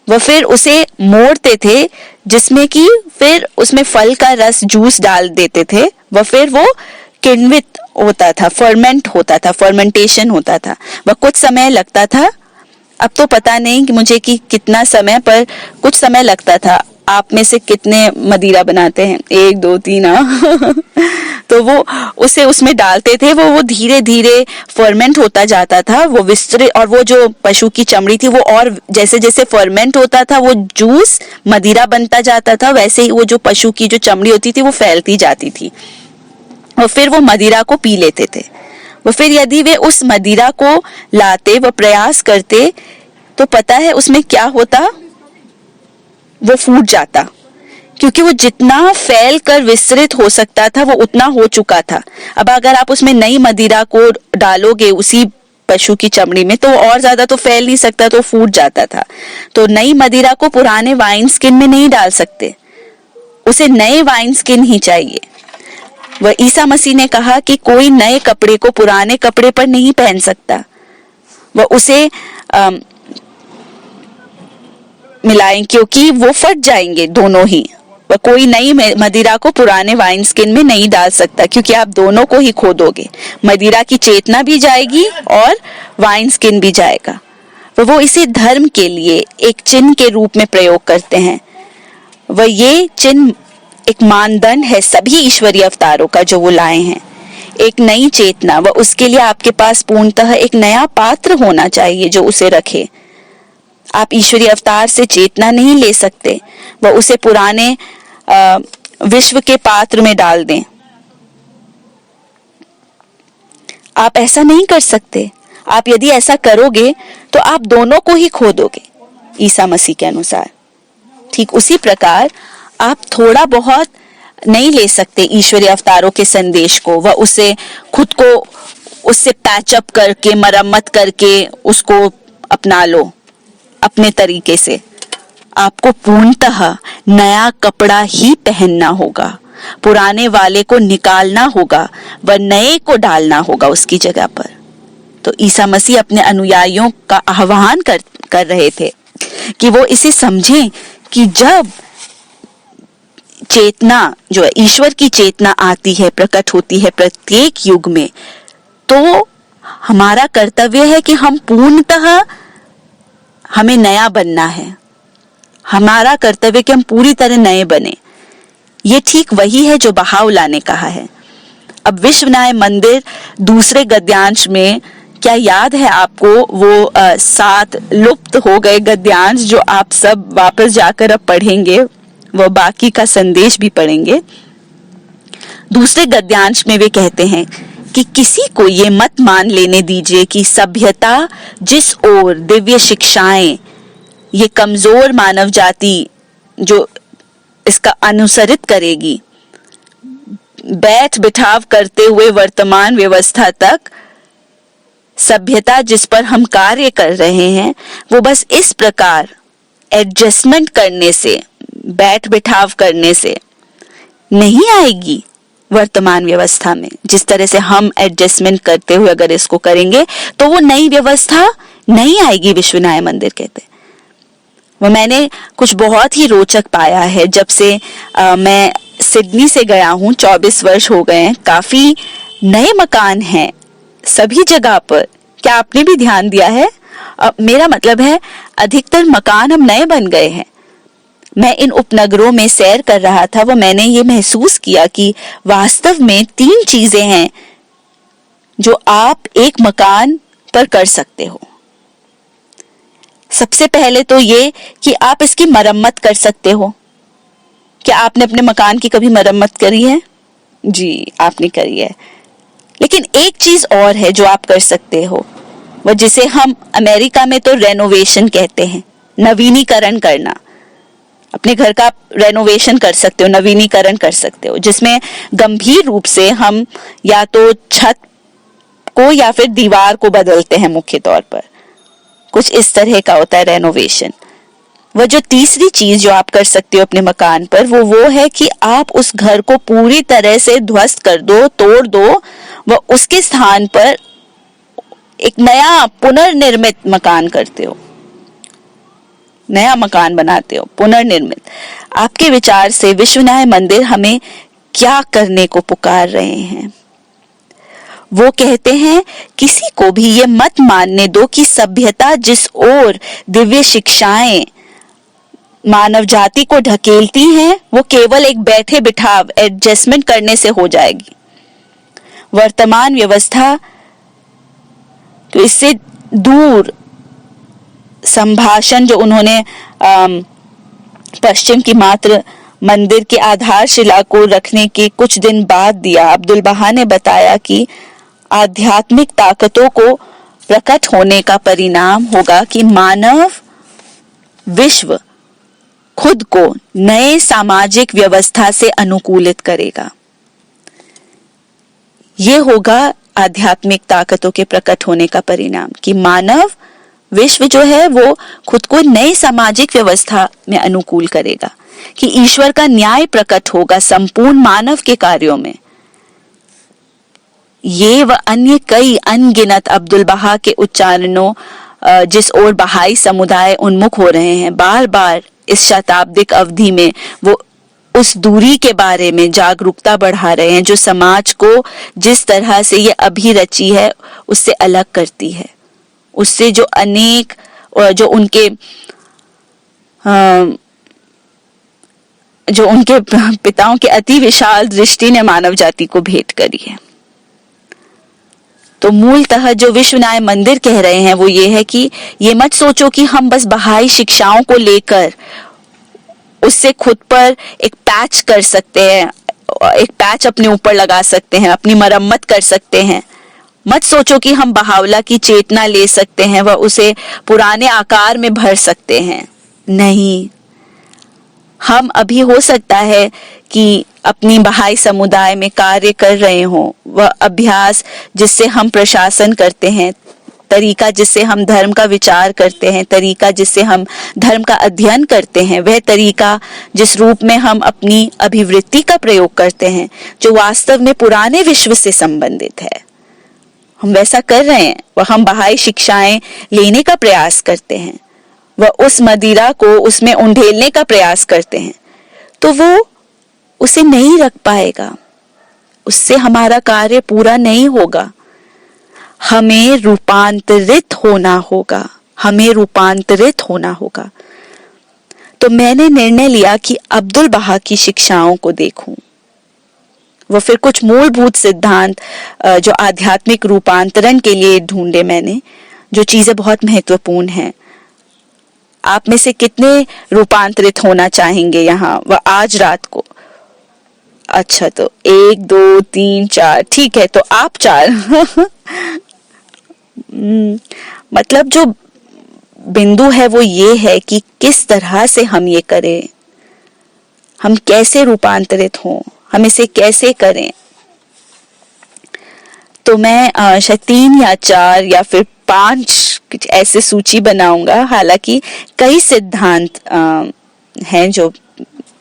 वो फिर उसे मोड़ते थे, जिसमें कि फिर उसमें फल का रस जूस डाल देते थे। वह फिर वो किण्वित होता था, फर्मेंट होता था, फर्मेंटेशन होता था। वह कुछ समय लगता था, अब तो पता नहीं कि मुझे कि कितना समय, पर कुछ समय लगता था। आप में से कितने मदिरा बनाते हैं? 1 2 3 तो वो उसे उसमें डालते थे, वो धीरे धीरे फर्मेंट होता जाता था, वो विस्तृत, और वो जो पशु की चमड़ी थी वो और जैसे जैसे फर्मेंट होता था वो जूस मदिरा बनता जाता था, वैसे ही वो जो पशु की जो चमड़ी होती थी वो फैलती जाती थी, और फिर वो मदिरा को पी लेते थे। वो फिर यदि वे उस मदिरा को लाते, वो प्रयास करते, तो पता है उसमें क्या होता? वो फूट जाता, क्योंकि वो जितना फैल कर विस्तृत हो सकता था वो उतना हो चुका था। अब अगर आप उसमें नई मदिरा को डालोगे उसी पशु की चमड़ी में, तो और ज्यादा तो फैल नहीं सकता, तो फूट जाता था। तो नई मदिरा को पुराने वाइन स्किन में नहीं डाल सकते, उसे नए वाइन स्किन ही चाहिए। वह ईसा मसीह ने कहा कि कोई नए कपड़े को पुराने कपड़े पर नहीं पहन सकता, वह उसे मिलाएं, क्योंकि वो फट जाएंगे दोनों ही। वह कोई नई मदिरा को पुराने वाइन स्किन में नहीं डाल सकता, क्योंकि आप दोनों को ही खो दोगे। मदिरा की चेतना भी जाएगी और वाइन स्किन भी जाएगा। वो इसे धर्म के लिए एक चिन्ह के रूप में प्रयोग करते हैं। वह ये चिन्ह एक मानदंड है सभी ईश्वरीय अवतारों का जो वो लाए हैं, एक नई चेतना। वह उसके लिए आपके पास पूर्णतः एक नया पात्र होना चाहिए जो उसे रखे। आप ईश्वरीय अवतार से चेतना नहीं ले सकते, वह उसे पुराने विश्व के पात्र में डाल दें। आप ऐसा नहीं कर सकते। आप यदि ऐसा करोगे तो आप दोनों को ही खो दोगे ईसा मसीह के अनुसार। ठीक उसी प्रकार आप थोड़ा बहुत नहीं ले सकते ईश्वरीय अवतारों के संदेश को, वह उसे खुद को उससे पैचअप करके, मरम्मत करके उसको अपना लो अपने तरीके से। आपको पूर्णतः नया कपड़ा ही पहनना होगा, पुराने वाले को निकालना होगा, व नए को डालना होगा उसकी जगह पर। तो ईसा मसीह अपने अनुयायियों का आह्वान कर रहे थे कि वो इसे समझें कि जब चेतना जो है, ईश्वर की चेतना आती है, प्रकट होती है प्रत्येक युग में, तो हमारा कर्तव्य है कि हम पूर्णतः, हमें नया बनना है। हमारा कर्तव्य कि हम पूरी तरह नए बने। ये ठीक वही है जो बहाउला ने कहा है। अब विश्व न्याय मंदिर दूसरे गद्यांश में, क्या याद है आपको वो 7 लुप्त हो गए गद्यांश जो आप सब वापस जाकर अब पढ़ेंगे, वो बाकी का संदेश भी पढ़ेंगे। दूसरे गद्यांश में वे कहते हैं कि किसी को ये मत मान लेने दीजिए कि सभ्यता जिस ओर दिव्य शिक्षाएं ये कमजोर मानव जाति जो इसका अनुसरित करेगी, बैठ बिठाव करते हुए वर्तमान व्यवस्था तक सभ्यता जिस पर हम कार्य कर रहे हैं, वो बस इस प्रकार एडजस्टमेंट करने से, बैठ बिठाव करने से नहीं आएगी वर्तमान व्यवस्था में। जिस तरह से हम एडजस्टमेंट करते हुए अगर इसको करेंगे तो वो नई व्यवस्था नहीं आएगी, विश्व न्याय मंदिर कहते। वो मैंने कुछ बहुत ही रोचक पाया है जब से मैं सिडनी से गया हूँ। 24 वर्ष हो गए हैं। काफी नए मकान हैं सभी जगह पर। क्या आपने भी ध्यान दिया है? मेरा मतलब है अधिकतर मकान हम नए बन गए हैं। मैं इन उपनगरों में सैर कर रहा था, वो मैंने ये महसूस किया कि वास्तव में 3 चीजें हैं जो आप एक मकान पर कर सकते हो। सबसे पहले तो ये कि आप इसकी मरम्मत कर सकते हो। क्या आपने अपने मकान की कभी मरम्मत करी है? जी, आपने करी है। लेकिन एक चीज और है जो आप कर सकते हो, वो जिसे हम अमेरिका में तो रेनोवेशन कहते हैं, नवीनीकरण करना। अपने घर का रेनोवेशन कर सकते हो, नवीनीकरण कर सकते हो, जिसमें गंभीर रूप से हम या तो छत को या फिर दीवार को बदलते हैं। मुख्य तौर पर कुछ इस तरह का होता है रेनोवेशन। वह जो तीसरी चीज जो आप कर सकते हो अपने मकान पर, वो है कि आप उस घर को पूरी तरह से ध्वस्त कर दो, तोड़ दो, व उसके स्थान पर एक नया पुनर्निर्मित मकान करते हो, नया मकान बनाते हो, पुनर्निर्मित। आपके विचार से विश्वविनायक मंदिर हमें क्या करने को पुकार रहे हैं? वो कहते हैं किसी को भी ये मत मानने दो कि सभ्यता जिस ओर दिव्य शिक्षाएं मानव जाति को ढकेलती हैं, वो केवल एक बैठे बिठाव एडजस्टमेंट करने से हो जाएगी। वर्तमान व्यवस्था तो इससे दूर संभाषण जो उन्होंने पश्चिम की मात्र मंदिर के आधारशिला को रखने के कुछ दिन बाद दिया। अब्दुल बहा ने बताया कि आध्यात्मिक ताकतों को प्रकट होने का परिणाम होगा कि मानव विश्व खुद को नए सामाजिक व्यवस्था से अनुकूलित करेगा। ये होगा आध्यात्मिक ताकतों के प्रकट होने का परिणाम कि मानव विश्व जो है वो खुद को नई सामाजिक व्यवस्था में अनुकूल करेगा, कि ईश्वर का न्याय प्रकट होगा संपूर्ण मानव के कार्यों में। ये व अन्य कई अनगिनत अब्दुल बहा के उच्चारणों जिस ओर बहाई समुदाय उन्मुख हो रहे हैं, बार बार इस शताब्दिक अवधि में वो उस दूरी के बारे में जागरूकता बढ़ा रहे हैं जो समाज को जिस तरह से ये अभिरची है उससे अलग करती है, उससे जो अनेक जो उनके पिताओं के अति विशाल दृष्टि ने मानव जाति को भेंट करी है। तो मूलतः जो विश्वविनायक मंदिर कह रहे हैं वो ये है कि ये मत सोचो कि हम बस बहाई शिक्षाओं को लेकर उससे खुद पर एक पैच कर सकते हैं, एक पैच अपने ऊपर लगा सकते हैं, अपनी मरम्मत कर सकते हैं। मत सोचो कि हम बहावला की चेतना ले सकते हैं व उसे पुराने आकार में भर सकते हैं। नहीं, हम अभी हो सकता है कि अपनी बहाई समुदाय में कार्य कर रहे हों, वह अभ्यास जिससे हम प्रशासन करते हैं, तरीका जिससे हम धर्म का विचार करते हैं, तरीका जिससे हम धर्म का अध्ययन करते हैं, वह तरीका जिस रूप में हम अपनी अभिवृत्ति का प्रयोग करते हैं, जो वास्तव में पुराने विश्व से संबंधित है, हम वैसा कर रहे हैं। वह हम बहाई शिक्षाएं लेने का प्रयास करते हैं, वह उस मदिरा को उसमें उंडेलने का प्रयास करते हैं, तो वो उसे नहीं रख पाएगा, उससे हमारा कार्य पूरा नहीं होगा। हमें रूपांतरित होना होगा, हमें रूपांतरित होना होगा। तो मैंने निर्णय लिया कि अब्दुल बहा की शिक्षाओं को देखूं। वो फिर कुछ मूलभूत सिद्धांत जो आध्यात्मिक रूपांतरण के लिए ढूंढे मैंने, जो चीजें बहुत महत्वपूर्ण हैं। आप में से कितने रूपांतरित होना चाहेंगे यहाँ व आज रात को? अच्छा, तो 1 2 3 4, ठीक है, तो आप 4 मतलब जो बिंदु है वो ये है कि किस तरह से हम ये करें, हम कैसे रूपांतरित हों, हम इसे कैसे करें। तो मैं शायद 3 या 4 या फिर 5 कुछ ऐसे सूची बनाऊंगा। हालांकि कई सिद्धांत हैं जो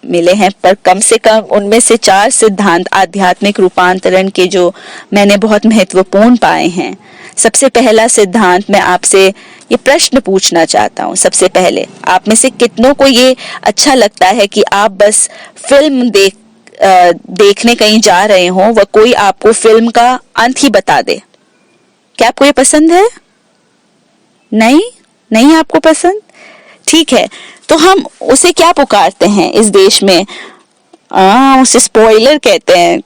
मिले हैं, पर कम से कम उनमें से 4 सिद्धांत आध्यात्मिक रूपांतरण के जो मैंने बहुत महत्वपूर्ण पाए हैं। सबसे पहला सिद्धांत, मैं आपसे ये प्रश्न पूछना चाहता हूँ। सबसे पहले, आप में से कितनों को ये अच्छा लगता है कि आप बस फिल्म देखने कहीं जा रहे हो व कोई आपको फिल्म का अंत ही बता दे? क्या आपको ये पसंद है? नहीं आपको पसंद? ठीक है, तो हम उसे क्या पुकारते हैं इस देश में? उसे स्पॉइलर कहते हैं,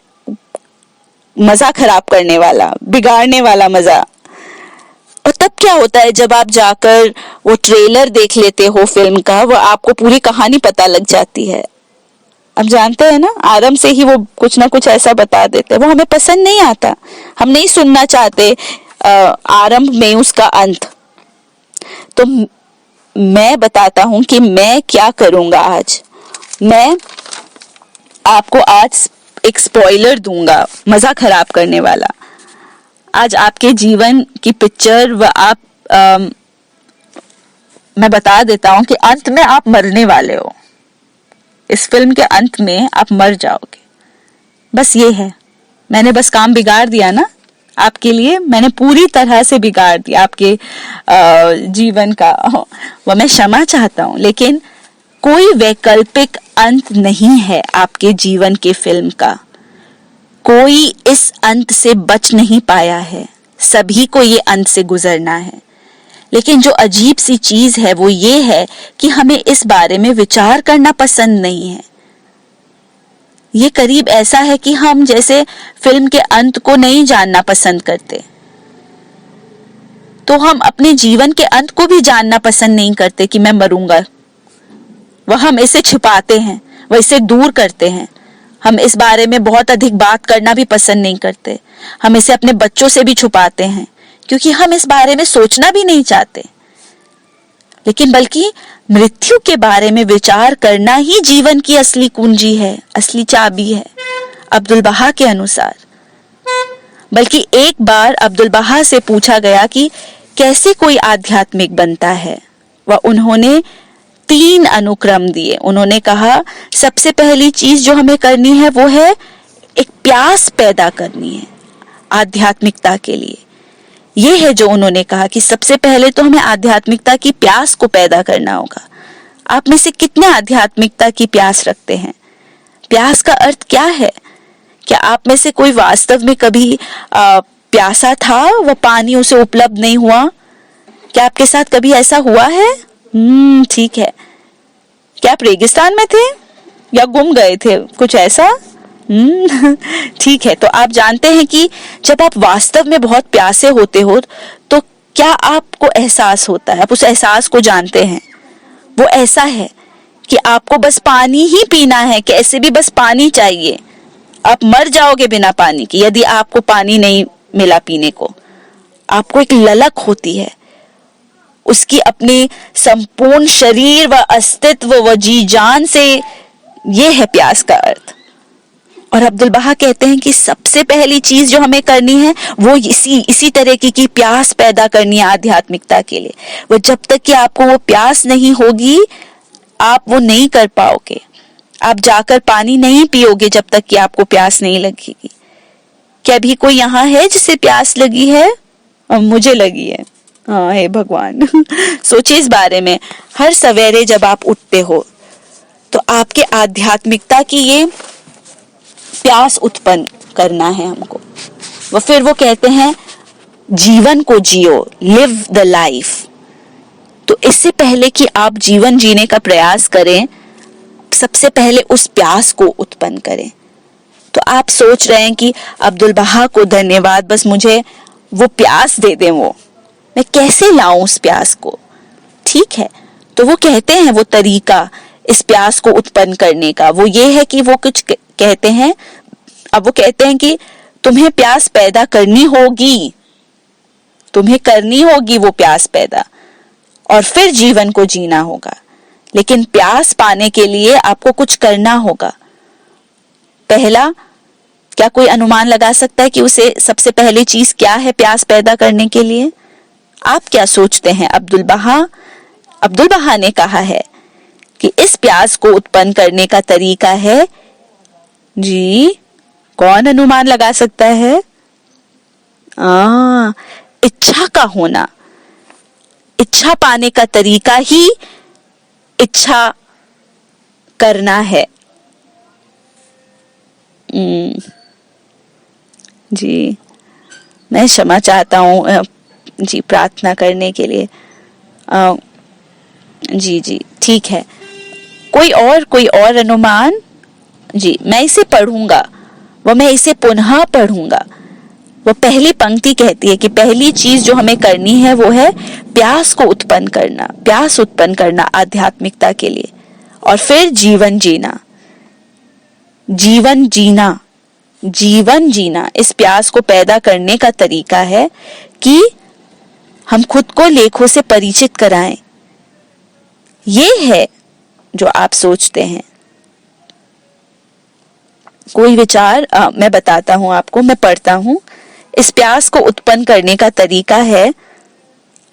मजा खराब करने वाला, बिगाड़ने वाला मजा। और तब क्या होता है जब आप जाकर वो ट्रेलर देख लेते हो फिल्म का, वो आपको पूरी कहानी पता लग जाती है। अब जानते हैं ना, आरंभ से ही वो कुछ ना कुछ ऐसा बता देते हैं, वो हमें पसंद नहीं आता, हम नहीं सुनना चाहते आरंभ में उसका अंत। तो मैं बताता हूं कि मैं क्या करूंगा आज। मैं आपको आज एक स्पॉइलर दूंगा, मजा खराब करने वाला। आज आपके जीवन की पिक्चर व मैं बता देता हूं कि अंत में आप मरने वाले हो। इस फिल्म के अंत में आप मर जाओगे, बस ये है। मैंने बस काम बिगाड़ दिया ना आपके लिए, मैंने पूरी तरह से बिगाड़ दिया आपके जीवन का, वो मैं क्षमा चाहता हूं। लेकिन कोई वैकल्पिक अंत नहीं है आपके जीवन के फिल्म का। कोई इस अंत से बच नहीं पाया है, सभी को ये अंत से गुजरना है। लेकिन जो अजीब सी चीज है वो ये है कि हमें इस बारे में विचार करना पसंद नहीं है। ये करीब ऐसा है कि हम जैसे फिल्म के अंत को नहीं जानना पसंद करते, तो हम अपने जीवन के अंत को भी जानना पसंद नहीं करते कि मैं मरूंगा। वह हम इसे छिपाते हैं, वह इसे दूर करते हैं। हम इस बारे में बहुत अधिक बात करना भी पसंद नहीं करते। हम इसे अपने बच्चों से भी छुपाते हैं क्योंकि हम इस बारे में सोचना भी नहीं चाहते। लेकिन बल्कि मृत्यु के बारे में विचार करना ही जीवन की असली कुंजी है, असली चाबी है, अब्दुल बहा के अनुसार। बल्कि एक बार अब्दुल बहा से पूछा गया कि कैसे कोई आध्यात्मिक बनता है, वह उन्होंने 3 अनुक्रम दिए। उन्होंने कहा सबसे पहली चीज जो हमें करनी है वो है एक प्यास पैदा करनी है आध्यात्मिकता के लिए। ये है जो उन्होंने कहा कि सबसे पहले तो हमें आध्यात्मिकता की प्यास को पैदा करना होगा। आप में से कितने आध्यात्मिकता की प्यास रखते हैं? प्यास का अर्थ क्या है? क्या आप में से कोई वास्तव में कभी प्यासा था, वह पानी उसे उपलब्ध नहीं हुआ? क्या आपके साथ कभी ऐसा हुआ है? ठीक है। क्या आप रेगिस्तान में थे या गुम गए थे, कुछ ऐसा? ठीक है। तो आप जानते हैं कि जब आप वास्तव में बहुत प्यासे होते हो तो क्या आपको एहसास होता है? आप उस एहसास को जानते हैं। वो ऐसा है कि आपको बस पानी ही पीना है, कैसे भी बस पानी चाहिए। आप मर जाओगे बिना पानी के यदि आपको पानी नहीं मिला पीने को। आपको एक ललक होती है, उसकी अपने संपूर्ण शरीर व अस्तित्व व जी जान से। ये है प्यास का अर्थ। और अब्दुल बहा कहते हैं कि सबसे पहली चीज जो हमें करनी है वो इसी तरह की प्यास पैदा करनी है आध्यात्मिकता के लिए। वो जब तक कि आपको वो प्यास नहीं होगी आप वो नहीं कर पाओगे। आप जाकर पानी नहीं पियोगे जब तक कि आपको प्यास नहीं लगेगी। क्या अभी कोई यहाँ है जिसे प्यास लगी है? मुझे लगी है। हाँ, हे भगवान। सोचिए इस बारे में। हर सवेरे जब आप उठते हो तो आपके आध्यात्मिकता की ये प्यास उत्पन्न करना है हमको। फिर वो कहते हैं जीवन को जियो, लिव द लाइफ। तो इससे पहले कि आप जीवन जीने का प्रयास करें, सबसे पहले उस प्यास को उत्पन्न करें। तो आप सोच रहे हैं कि अब्दुल बहा को धन्यवाद, बस मुझे वो प्यास दे दें, वो मैं कैसे लाऊं उस प्यास को? ठीक है। तो वो कहते हैं वो तरीका इस प्यास को उत्पन्न करने का वो ये है कि वो कुछ कहते हैं। अब वो कहते हैं कि तुम्हें प्यास पैदा करनी होगी, तुम्हें करनी होगी वो प्यास पैदा, और फिर जीवन को जीना होगा। लेकिन प्यास पाने के लिए आपको कुछ करना होगा। पहला, क्या कोई अनुमान लगा सकता है कि उसे सबसे पहली चीज क्या है प्यास पैदा करने के लिए? आप क्या सोचते हैं? अब्दुल बहा ने कहा है कि इस प्यास को उत्पन्न करने का तरीका है जी, कौन अनुमान लगा सकता है? इच्छा का होना। इच्छा पाने का तरीका ही इच्छा करना है। जी, मैं क्षमा चाहता हूँ जी प्रार्थना करने के लिए। जी ठीक है। कोई और अनुमान? जी, मैं इसे पढ़ूंगा, मैं इसे पुनः पढ़ूंगा। वो पहली पंक्ति कहती है कि पहली चीज जो हमें करनी है वो है प्यास को उत्पन्न करना, प्यास उत्पन्न करना आध्यात्मिकता के लिए, और फिर जीवन जीना। इस प्यास को पैदा करने का तरीका है कि हम खुद को लेखों से परिचित कराएं। ये है जो आप सोचते हैं। कोई विचार मैं बताता हूं आपको, मैं पढ़ता हूं। इस प्यास को उत्पन्न करने का तरीका है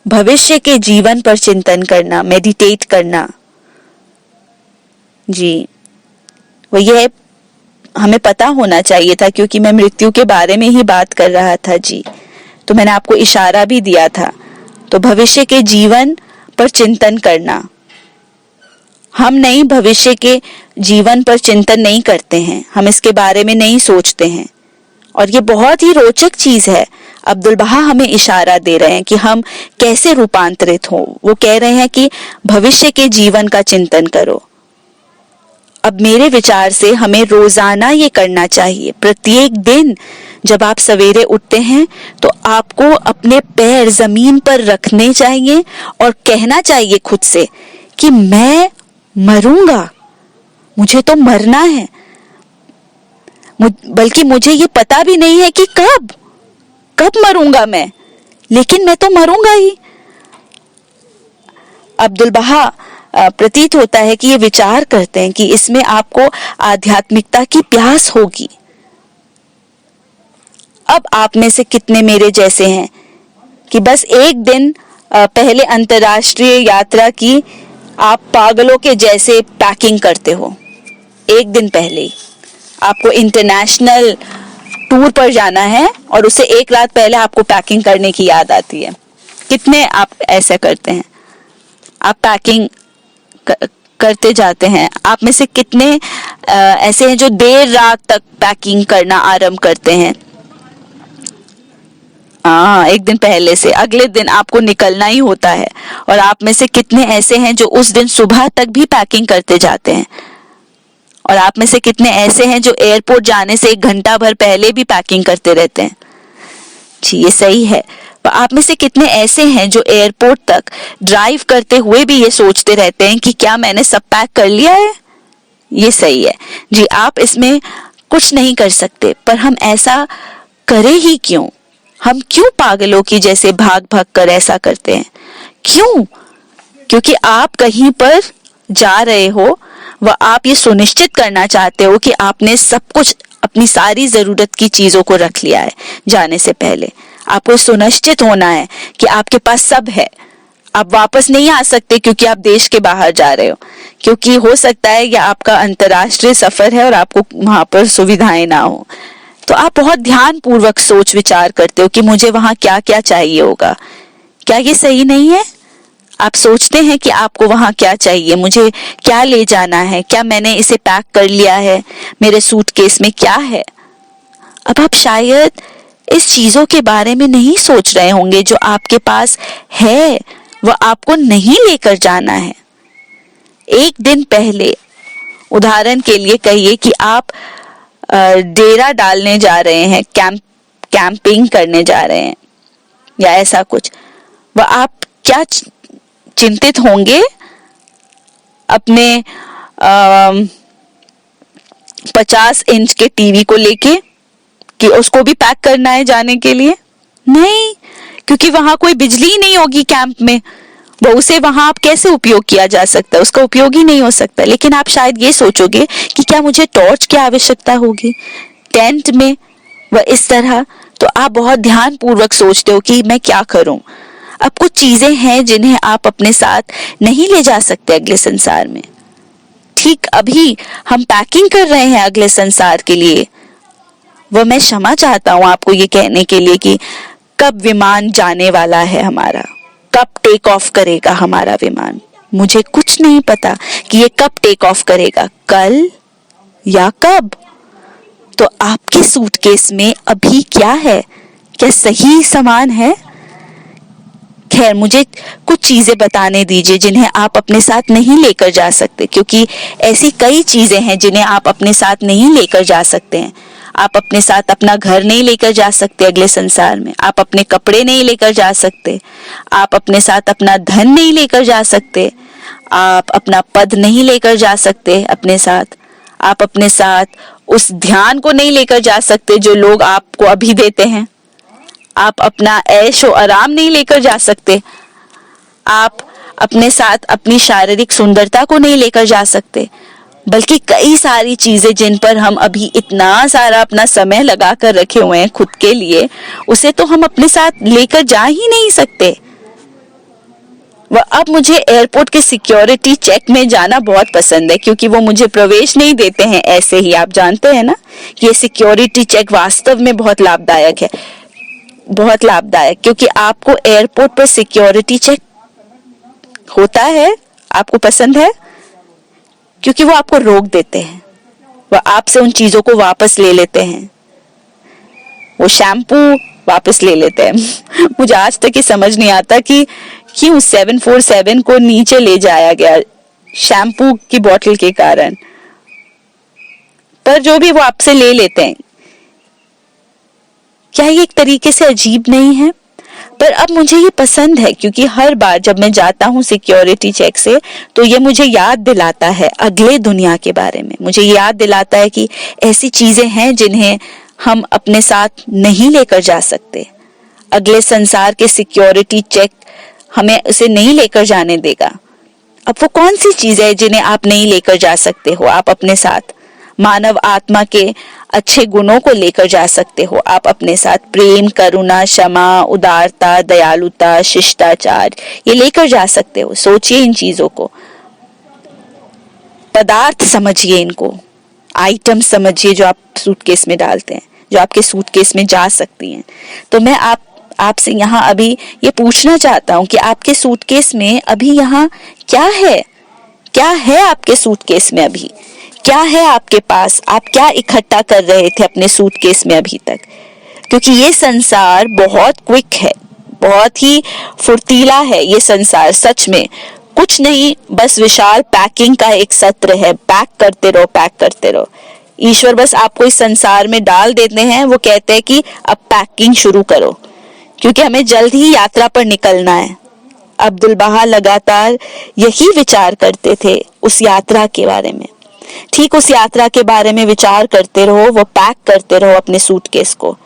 भविष्य के जीवन पर चिंतन करना, मेडिटेट करना। जी, वो ये हमें पता होना चाहिए था, क्योंकि मैं मृत्यु के बारे में ही बात कर रहा था जी, तो मैंने आपको इशारा भी दिया था। तो भविष्य के जीवन पर चिंतन करना, हम नहीं भविष्य के जीवन पर चिंतन नहीं करते हैं, हम इसके बारे में नहीं सोचते हैं। और ये बहुत ही रोचक चीज है। अब्दुल बहा हमें इशारा दे रहे हैं कि हम कैसे रूपांतरित हो। वो कह रहे हैं कि भविष्य के जीवन का चिंतन करो। अब मेरे विचार से हमें रोजाना ये करना चाहिए। प्रत्येक दिन जब आप सवेरे उठते हैं तो आपको अपने पैर जमीन पर रखने चाहिए और कहना चाहिए खुद से कि मैं मरूंगा, मुझे तो मरना है, बल्कि मुझे ये पता भी नहीं है कि कब मरूंगा मैं, लेकिन मैं तो मरूंगा ही। अब्दुल बहा प्रतीत होता है कि ये विचार करते हैं कि इसमें आपको आध्यात्मिकता की प्यास होगी। अब आप में से कितने मेरे जैसे हैं कि बस एक दिन पहले अंतर्राष्ट्रीय यात्रा की आप पागलों के जैसे पैकिंग करते हो। एक दिन पहले ही आपको इंटरनेशनल टूर पर जाना है और उससे एक रात पहले आपको पैकिंग करने की याद आती है। कितने आप ऐसा करते हैं? आप पैकिंग करते जाते हैं। आप में से कितने ऐसे हैं जो देर रात तक पैकिंग करना आरंभ करते हैं? एक दिन पहले से, अगले दिन आपको निकलना ही होता है। और आप में से कितने ऐसे हैं जो उस दिन सुबह तक भी पैकिंग करते जाते हैं? और आप में से कितने ऐसे हैं जो एयरपोर्ट जाने से 1 घंटा भर पहले भी पैकिंग करते रहते हैं? जी, ये सही है। आप में से कितने ऐसे हैं जो एयरपोर्ट तक ड्राइव करते हुए भी ये सोचते रहते हैं कि क्या मैंने सब पैक कर लिया है? ये सही है जी। आप इसमें कुछ नहीं कर सकते, पर हम ऐसा करें ही क्यों? हम क्यों पागलों की जैसे भाग भाग कर ऐसा करते हैं? क्यों? क्योंकि आप कहीं पर जा रहे हो व आप ये सुनिश्चित करना चाहते हो कि आपने सब कुछ, अपनी सारी जरूरत की चीजों को रख लिया है जाने से पहले। आपको सुनिश्चित होना है कि आपके पास सब है। आप वापस नहीं आ सकते क्योंकि आप देश के बाहर जा रहे हो, क्योंकि हो सकता है यह आपका अंतर्राष्ट्रीय सफर है और आपको वहां पर सुविधाएं ना हो। तो आप बहुत ध्यान पूर्वक सोच विचार करते हो कि मुझे वहां क्या क्या चाहिए होगा। क्या ये सही नहीं है? आप सोचते हैं कि आपको वहां क्या चाहिए, मुझे क्या ले जाना है, क्या मैंने इसे पैक कर लिया है, मेरे सूटकेस में क्या है। अब आप शायद इस चीजों के बारे में नहीं सोच रहे होंगे जो आपके पास है वह आपको नहीं लेकर जाना है। एक दिन पहले, उदाहरण के लिए कहिए कि आप डेरा डालने जा रहे हैं, कैंपिंग करने जा रहे हैं या ऐसा कुछ, वह आप क्या चिंतित होंगे अपने 50 इंच के टीवी को लेके कि उसको भी पैक करना है जाने के लिए? नहीं, क्योंकि वहां कोई बिजली नहीं होगी कैंप में, वो उसे वहां आप कैसे उपयोग किया जा सकता है? उसका उपयोग ही नहीं हो सकता। लेकिन आप शायद ये सोचोगे कि क्या मुझे टॉर्च की आवश्यकता होगी टेंट में व इस तरह। तो आप बहुत ध्यान पूर्वक सोचते हो कि मैं क्या करूं। अब कुछ चीजें हैं जिन्हें आप अपने साथ नहीं ले जा सकते अगले संसार में। ठीक अभी हम पैकिंग कर रहे हैं अगले संसार के लिए। वह मैं क्षमा चाहता हूं आपको ये कहने के लिए कि कब विमान जाने वाला है हमारा, कब टेक ऑफ करेगा हमारा विमान। मुझे कुछ नहीं पता कि ये कब टेक ऑफ करेगा, कल या कब। तो आपके सूटकेस में अभी क्या है? क्या सही सामान है? खैर, मुझे कुछ चीजें बताने दीजिए जिन्हें आप अपने साथ नहीं लेकर जा सकते, क्योंकि ऐसी कई चीजें हैं जिन्हें आप अपने साथ नहीं लेकर जा सकते हैं। आप अपने साथ अपना घर नहीं लेकर जा सकते अगले संसार में, आप अपने कपड़े नहीं लेकर जा सकते, आप अपने साथ अपना धन नहीं लेकर जा सकते, आप अपना पद नहीं लेकर जा सकते अपने साथ, आप अपने साथ उस ध्यान को नहीं लेकर जा सकते जो लोग आपको अभी देते हैं, आप अपना ऐशो आराम नहीं लेकर जा सकते, आप अपने साथ अपनी शारीरिक सुंदरता को नहीं लेकर जा सकते। बल्कि कई सारी चीजें जिन पर हम अभी इतना सारा अपना समय लगा कर रखे हुए हैं खुद के लिए, उसे तो हम अपने साथ लेकर जा ही नहीं सकते। वह अब मुझे एयरपोर्ट के सिक्योरिटी चेक में जाना बहुत पसंद है, क्योंकि वो मुझे प्रवेश नहीं देते हैं ऐसे ही। आप जानते हैं ना कि ये सिक्योरिटी चेक वास्तव में बहुत लाभदायक है, बहुत लाभदायक, क्योंकि आपको एयरपोर्ट पर सिक्योरिटी चेक होता है, आपको पसंद है, क्योंकि वो आपको रोक देते हैं, वह आपसे उन चीजों को वापस ले लेते हैं, वो शैम्पू वापस ले लेते हैं। मुझे आज तक ये समझ नहीं आता कि क्यों 747 को नीचे ले जाया गया शैम्पू की बोतल के कारण, पर जो भी वो आपसे ले लेते हैं। क्या ये एक तरीके से अजीब नहीं है? पर अब मुझे ये पसंद है, क्योंकि हर बार जब मैं जाता हूँ सिक्योरिटी चेक से, तो ये मुझे याद दिलाता है अगले दुनिया के बारे में। मुझे याद दिलाता है कि ऐसी चीजें हैं जिन्हें हम अपने साथ नहीं लेकर जा सकते। अगले संसार के सिक्योरिटी चेक हमें उसे नहीं लेकर जाने देगा। अब वो कौन सी चीजें हैं जिन्हें आप नहीं लेकर जा सकते हो आप अपने साथ? मानव आत्मा के अच्छे गुणों को लेकर जा सकते हो आप अपने साथ। प्रेम, करुणा, क्षमा, उदारता, दयालुता, शिष्टाचार, ये लेकर जा सकते हो। सोचिए इन चीजों को, पदार्थ समझिए, इनको आइटम समझिए जो आप सूटकेस में डालते हैं, जो आपके सूटकेस में जा सकती हैं। तो मैं आपसे यहाँ अभी ये पूछना चाहता हूँ कि आपके सूटकेस में अभी यहाँ क्या है? क्या है आपके सूटकेस में अभी? क्या है आपके पास? आप क्या इकट्ठा कर रहे थे अपने सूटकेस में अभी तक? क्योंकि ये संसार बहुत क्विक है, बहुत ही फुर्तीला है ये संसार। सच में कुछ नहीं, बस विशाल पैकिंग का एक सत्र है। पैक करते रहो, पैक करते रहो। ईश्वर बस आपको इस संसार में डाल देते हैं। वो कहते हैं कि अब पैकिंग शुरू करो, क्योंकि हमें जल्द ही यात्रा पर निकलना है। अब्दुल बहा लगातार यही विचार करते थे उस यात्रा के बारे में। ठीक उस यात्रा के बारे में विचार करते रहो, वो पैक करते रहो अपने सूटकेस को।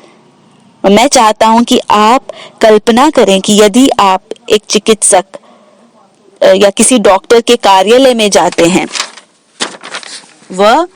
मैं चाहता हूं कि आप कल्पना करें कि यदि आप एक चिकित्सक या किसी डॉक्टर के कार्यालय में जाते हैं, वह